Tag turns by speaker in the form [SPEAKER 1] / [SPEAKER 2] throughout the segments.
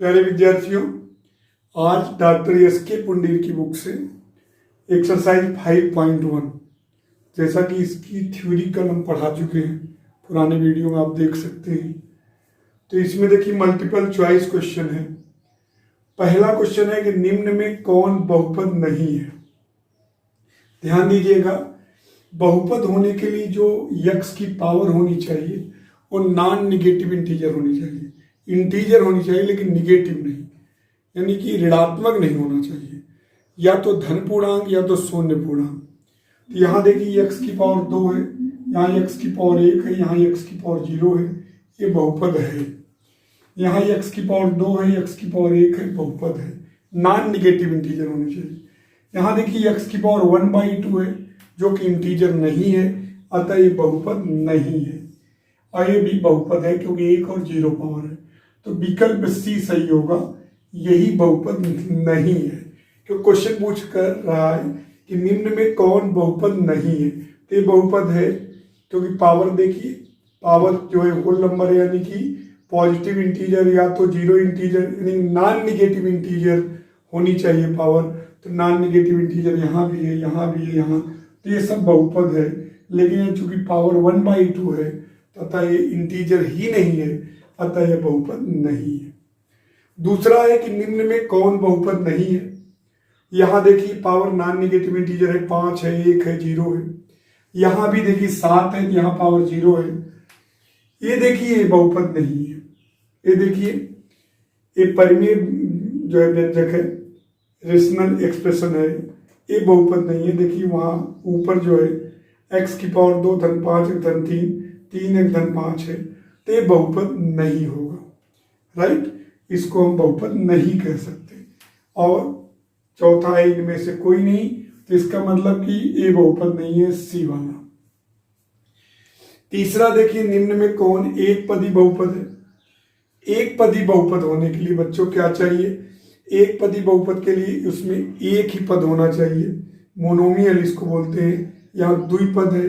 [SPEAKER 1] प्यारे विद्यार्थियों, आज डॉक्टर एस के पुंडीर की बुक से एक्सरसाइज 5.1 जैसा कि इसकी थ्योरी कल हम पढ़ा चुके हैं, पुराने वीडियो में आप देख सकते हैं। तो इसमें देखिए मल्टीपल चॉइस क्वेश्चन है। पहला क्वेश्चन है कि निम्न में कौन बहुपद नहीं है। ध्यान दीजिएगा, बहुपद होने के लिए जो यक्स की पावर होनी चाहिए वो नॉन निगेटिव इंटीजर होनी चाहिए। इंटीजर होनी चाहिए लेकिन निगेटिव नहीं, यानी कि ऋणात्मक नहीं होना चाहिए, या तो धन पूर्णांक या तो शून्य पूर्णांक। तो यहाँ देखिए यक्स की पावर 2 है, यहाँ यक्स की पावर 1 है, यहाँ यक्स की पावर 0 है, ये बहुपद है। यहाँ यक्स की पावर 2 है, यक्स की पावर 1 है, बहुपद है। नॉन निगेटिव इंटीजर होनी चाहिए। यहाँ देखिए यक्स की पावर 1/2 है जो कि इंटीजर नहीं है, अतः ये बहुपद नहीं है। और ये भी बहुपद है क्योंकि 1 और 0 पावर है। तो विकल्प सी सही होगा, यही बहुपद नहीं है। क्यों क्वेश्चन पूछ कर रहा है कि निम्न में कौन बहुपद नहीं है, तो ये बहुपद है क्योंकि पावर देखिए, पावर जो है होल नंबर है, यानी कि पॉजिटिव इंटीजर या तो 0 इंटीजर यानी नॉन निगेटिव इंटीजर होनी चाहिए पावर। तो नॉन निगेटिव इंटीजर यहाँ भी है, यहाँ भी है, यहाँ, तो ये सब बहुपद है। लेकिन चूंकि पावर 1/2 है तथा ये इंटीजर ही नहीं है, अतः यह बहुपद नहीं है। दूसरा है कि निम्न में कौन बहुपद नहीं है। यहां देखिए पावर नॉन निगेटिव इंटीजर है, 5 है, 1 है, 0 है। यहां भी देखिए 7 है, यहां पावर 0 है। ये देखिए ये बहुपद नहीं है। ये देखिए ये परिमेय जो है व्यंजक है, रेशनल एक्सप्रेशन है, ये बहुपद नहीं है। देखिए वहां ऊपर जो है x की पावर 2 धन 5 1 धन 3 3 1 धन 5 है, तो ये बहुपद नहीं होगा। राइट, इसको हम बहुपद नहीं कह सकते। और चौथा है इनमें से कोई नहीं, तो इसका मतलब कि ये बहुपद नहीं है, सी वाला। तीसरा देखिए निम्न में कौन एक पदी बहुपद है। एक पदी बहुपद होने के लिए बच्चों क्या चाहिए, एक पदी बहुपद के लिए उसमें एक ही पद होना चाहिए, मोनोमियल इसको बोलते हैं। यहाँ द्विपद है,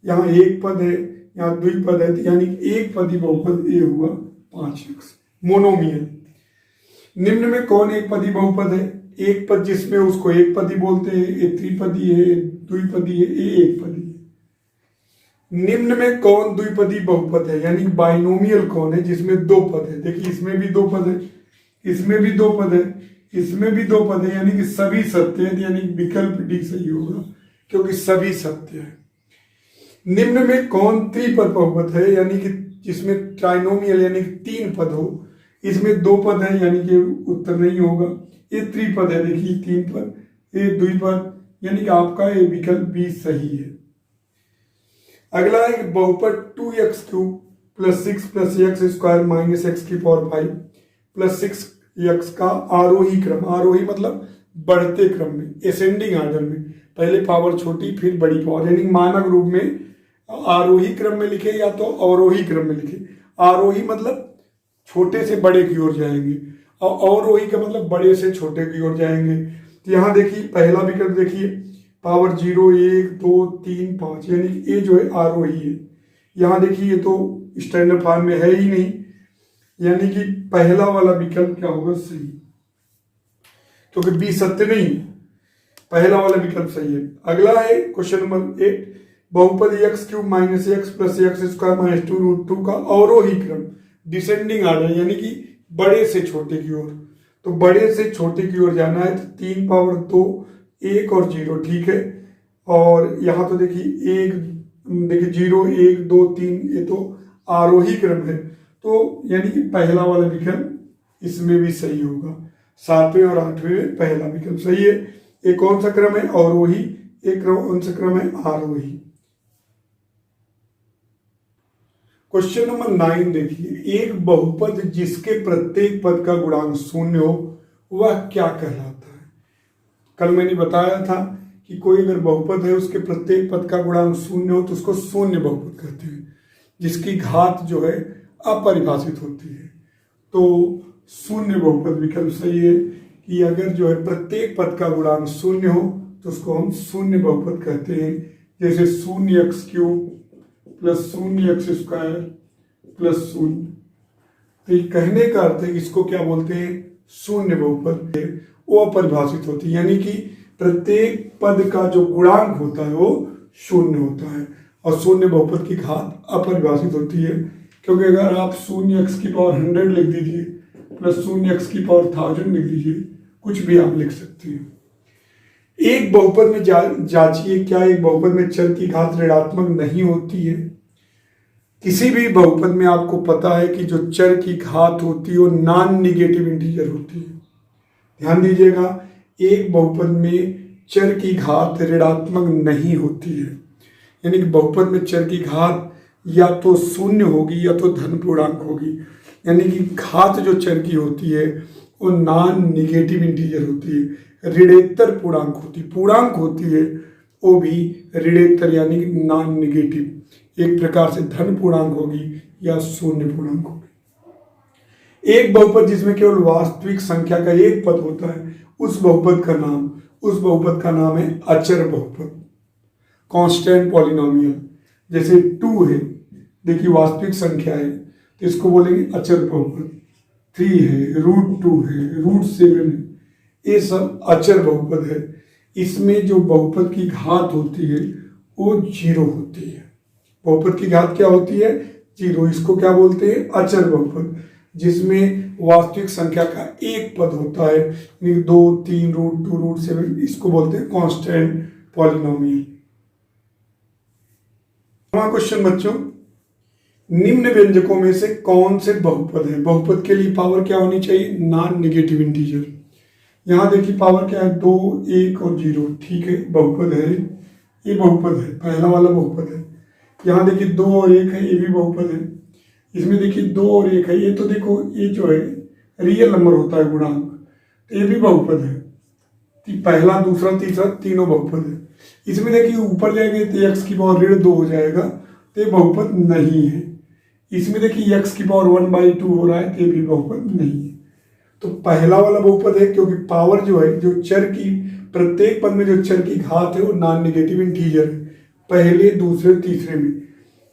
[SPEAKER 1] यहाँ एक पद है, यहाँ द्विपद है, यानी एक पदी बहुपद ये हुआ 5x, मोनोमियल। निम्न में कौन एक पदी बहुपद है। एक पद जिसमें उसको एक पदी बोलते हैं, ये त्रिपदी है, द्विपदी है, ये एक पदी है। निम्न में कौन द्विपदी बहुपद है, यानी बाइनोमियल कौन है जिसमें 2 पद है। देखिए इसमें भी 2 पद है, इसमें भी 2 पद है, इसमें भी 2 पद है, यानी कि सभी सत्य है, यानी विकल्प डी सही होगा क्योंकि सभी सत्य है। निम्न में कौन त्रिपद बहुपद है, यानी कि जिसमें ट्राइनोमियल यानी कि 3 पद हो। इसमें 2 पद है, यानी कि उत्तर नहीं होगा। ये त्रिपद है, देखिए 3 पद, ये द्विपद, यानी कि आपका ये विकल्प बी सही है। अगला है कि बहुपद 2x³ + 6 + x² - x की पावर 5 + 6x का आरोही क्रम, आरोही मतलब बढ़ते क्रम में, एसेंडिंग ऑर्डर में, पहले पावर छोटी फिर बड़ी पावर, यानी मानक रूप में आरोही क्रम में लिखे या तो अवरोही क्रम में लिखे। आरोही मतलब छोटे से बड़े की ओर जाएंगे और अवरोही का मतलब बड़े से छोटे की ओर जाएंगे। तो यहाँ देखिए पहला विकल्प देखिए पावर 0 1 2 3 5, यानी कि ये जो है आरोही है। यहाँ देखिए ये तो स्टैंडर्ड फॉर्म में है ही नहीं, यानी कि पहला वाला विकल्प क्या होगा, सही, क्योंकि बी सत्य नहीं, पहला वाला विकल्प सही है। अगला है क्वेश्चन नंबर 8, बहुपद x³ - x + x² - 2√2 का अवरोही क्रम, डिसेंडिंग ऑर्डर, यानी कि बड़े से छोटे की ओर। तो बड़े से छोटे की ओर जाना है, तो 3 पावर 2 1 और 0, ठीक है। और यहाँ तो देखिए 1 देखिए 0 1 2 3, ये तो आरोही क्रम है, तो यानी कि पहला वाला विकल्प इसमें भी सही होगा। 7वें और 8वें में पहला विकल्प सही है। एक कौन सा क्रम है, अवरोही, एक कौन सा क्रम है, आरोही। क्वेश्चन नंबर 9 देखिए, एक बहुपद जिसके प्रत्येक पद का गुणांक 0 हो वह क्या कहलाता है। कल मैंने बताया था कि कोई अगर बहुपद है उसके प्रत्येक पद का गुणांक 0 हो तो उसको शून्य बहुपद कहते हैं, जिसकी घात जो है अपरिभाषित होती है। तो शून्य बहुपद विकल्प सही है कि अगर जो है प्रत्येक पद का गुणांक 0 हो तो उसको हम शून्य बहुपद कहते हैं। जैसे 0x³ + 0x² + 0, तो ये कहने का अर्थ है इसको क्या बोलते हैं, शून्य बहुपद। वो अपरिभाषित होती है, यानी कि प्रत्येक पद का जो गुणांक होता है वो शून्य होता है, और शून्य बहुपद की घात अपरिभाषित होती है। क्योंकि अगर आप शून्य x की पावर 100 लिख दीजिए प्लस शून्य x की पावर 1000 लिख दीजिए, कुछ भी आप लिख सकते हैं। एक बहुपद में जांचिए क्या एक बहुपद में चर की घात ऋणात्मक नहीं होती है। किसी भी बहुपद में आपको पता है कि जो चर की घात होती है वो नॉन निगेटिव इंटीजर होती है। ध्यान दीजिएगा, एक बहुपद में चर की घात ऋणात्मक नहीं होती है, यानी कि बहुपद में चर की घात या तो शून्य होगी या तो धन पूर्णांक होगी, यानी कि घात जो चर की होती है वो नॉन निगेटिव इंटीजर होती है, ऋणेतर पूर्णांक होती, पूर्णांक होती है वो भी ऋणेतर यानी कि नॉन निगेटिव, एक प्रकार से धन पूर्णांक होगी या शून्य पूर्णांक होगी। एक बहुपद जिसमें केवल वास्तविक संख्या का एक पद होता है, उस बहुपद का नाम है अचर बहुपद, कांस्टेंट पॉलिनोमियल। जैसे 2 है, देखिए वास्तविक संख्या है तो इसको बोलेंगे अचर बहुपद। 3 है, √2 है, √7 है, ये सब अचर बहुपद है। इसमें जो बहुपद की घात होती है वो 0 होती है। बहुपद की घात क्या होती है, 0। इसको क्या बोलते हैं, अचर बहुपद, जिसमें वास्तविक संख्या का एक पद होता है, 2, 3, √2, √7, इसको बोलते हैं कांस्टेंट पॉलिनोमियल। क्वेश्चन बच्चों, निम्न व्यंजकों में से कौन से बहुपद है। बहुपद के लिए पावर क्या होनी चाहिए, नॉन निगेटिव इंटीजर। यहाँ देखिए पावर क्या है, 2, 1 और 0, ठीक है, बहुपद है, ये बहुपद है, पहला वाला बहुपद है। यहाँ देखिए 2 और 1 है, ये भी बहुपद है। इसमें देखिए 2 और 1 है, ये तो देखो ये जो है रियल नंबर होता है गुणांक, तो ये भी बहुपद है। पहला, दूसरा, तीसरा तीनों बहुपद है। इसमें देखिए ऊपर जाएंगे तो x की पावर ऋण 2 हो जाएगा, तो ये बहुपद नहीं है। इसमें देखिए x की पावर 1/2 हो रहा है, तो ये भी बहुपद नहीं है। तो पहला वाला बहुपद है क्योंकि पावर जो है, जो चर की प्रत्येक पद में जो चर की घात है वो नॉन निगेटिव इंटीजर है, पहले, दूसरे, तीसरे में।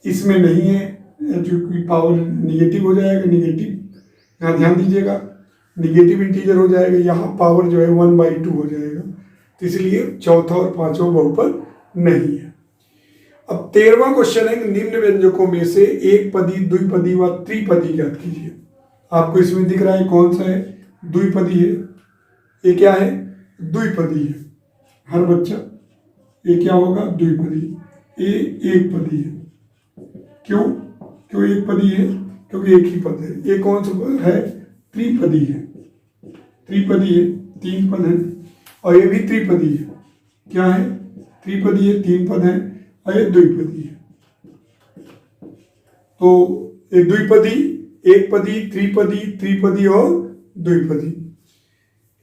[SPEAKER 1] इसमें नहीं है, जो कि पावर निगेटिव हो जाएगा, निगेटिव, यहाँ ध्यान दीजिएगा, निगेटिव इंटीजर हो जाएगा, यहाँ पावर जो है 1/2 हो जाएगा, तो इसलिए चौथा और पांचवा बहुपद नहीं है। अब 13वां क्वेश्चन है, निम्न व्यंजकों में से एक पदी, द्विपदी व त्रिपदी ज्ञात कीजिए। आपको इसमें दिख रहा है कौन सा है, द्विपदी है, ये क्या है, द्विपदी है। हर बच्चा, ये क्या होगा, द्विपदी, ये एक पदी है। क्यों एक पदी है, क्योंकि एक ही पद है। ये कौन सा पद है, त्रिपदी है, त्रिपदी है, 3 पद है, और ये भी त्रिपदी है। क्या है, त्रिपदी है, 3 पद है, और ये द्विपदी है। तो एक द्विपदी, एक पदी, त्रिपदी और द्विपदी,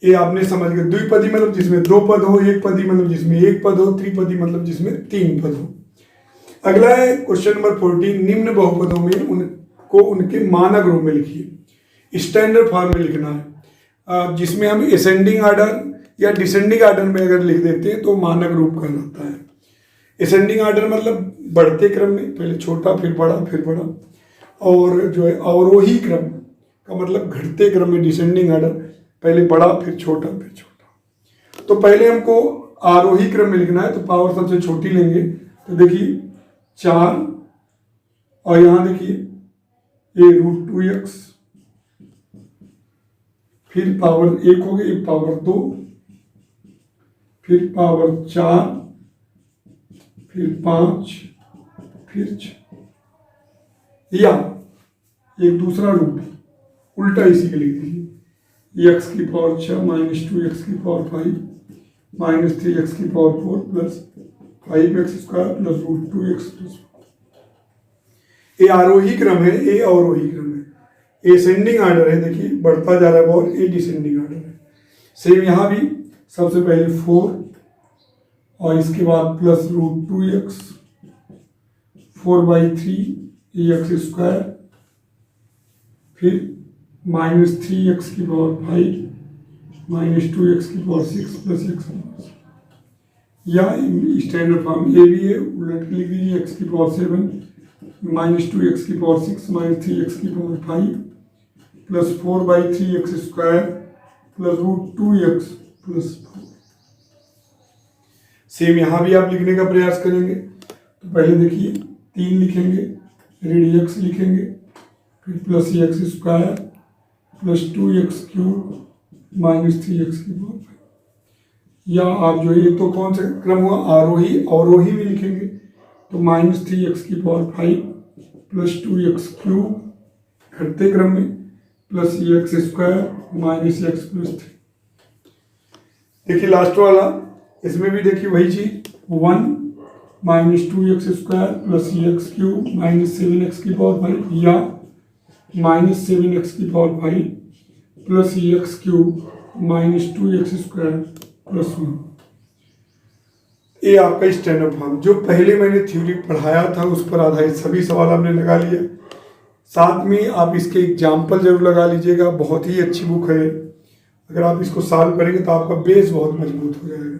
[SPEAKER 1] ये आपने समझ गए। द्विपदी मतलब जिसमें 2 पद हो, एक पदी मतलब जिसमें 1 पद हो, त्रिपदी मतलब जिसमें 3 पद हो। अगला है क्वेश्चन नंबर 14, निम्न बहुपदों में उनको उनके मानक रूप में लिखिए। स्टैंडर्ड फॉर्म में लिखना है, जिसमें हम असेंडिंग आर्डर या डिसेंडिंग आर्डर में अगर लिख देते हैं तो मानक रूप कहलाता है। असेंडिंग आर्डर मतलब बढ़ते क्रम में, पहले छोटा फिर बड़ा फिर बड़ा, और जो है अवरोही क्रम का मतलब घटते क्रम में डिसेंडिंग आर्डर, पहले बड़ा फिर छोटा फिर छोटा। तो पहले हमको आरोही क्रम में लिखना है, तो पावर सबसे छोटी लेंगे, तो देखिए 4, और यहाँ देखिए ये √2x, फिर पावर 1 हो गई, पावर 2, फिर पावर 4, फिर 5, फिर 6, या एक दूसरा रूप उल्टा इसी के लिख दीजिए, x की पावर 6 -2x की पावर 5 -3x की power 4 plus 5x² plus √2x+। ये आरोही क्रम है, ये अवरोही क्रम है, ये असेंडिंग आर्डर है, देखिए बढ़ता जा रहा है और ये डिसेंडिंग आर्डर है। सेम यहाँ भी सबसे पहले 4 और इसके बाद प्लस √2x, 4/3 x², फिर -3x की पावर 5 -2x की पावर 6 प्लस x, या स्टैंडर्ड फॉर्म ये भी है, उलट लिख दीजिए, x की पावर 7 -2x की पावर 6 -3x की power 5 plus 4/3x² plus √2x plus 4। Same यहाँ भी आप लिखने का प्रयास करेंगे तो पहले देखिए 3 लिखेंगे, ऋण x लिखेंगे, फिर plus x² plus 2x³ minus 3x⁵। या आप जो ये तो कौन सा क्रम हुआ, आरोही अवरोही में लिखेंगे तो माइनस 3x⁵ प्लस 2x³ घटते क्रम में plus x² minus x plus 3। देखिए लास्ट वाला, इसमें भी देखिए वही चीज 1 minus 2x² plus x³ minus 7x⁵ या minus 7x⁵ plus x³ minus 2x² plus 1। ये आपका स्टैंडर्ड फॉर्म, जो पहले मैंने थ्योरी पढ़ाया था उस पर आधारित सभी सवाल आपने लगा लिया। साथ में आप इसके एग्जाम्पल जरूर लगा लीजिएगा, बहुत ही अच्छी बुक है। अगर आप इसको सॉल्व करेंगे तो आपका बेस बहुत मजबूत हो जाएगा।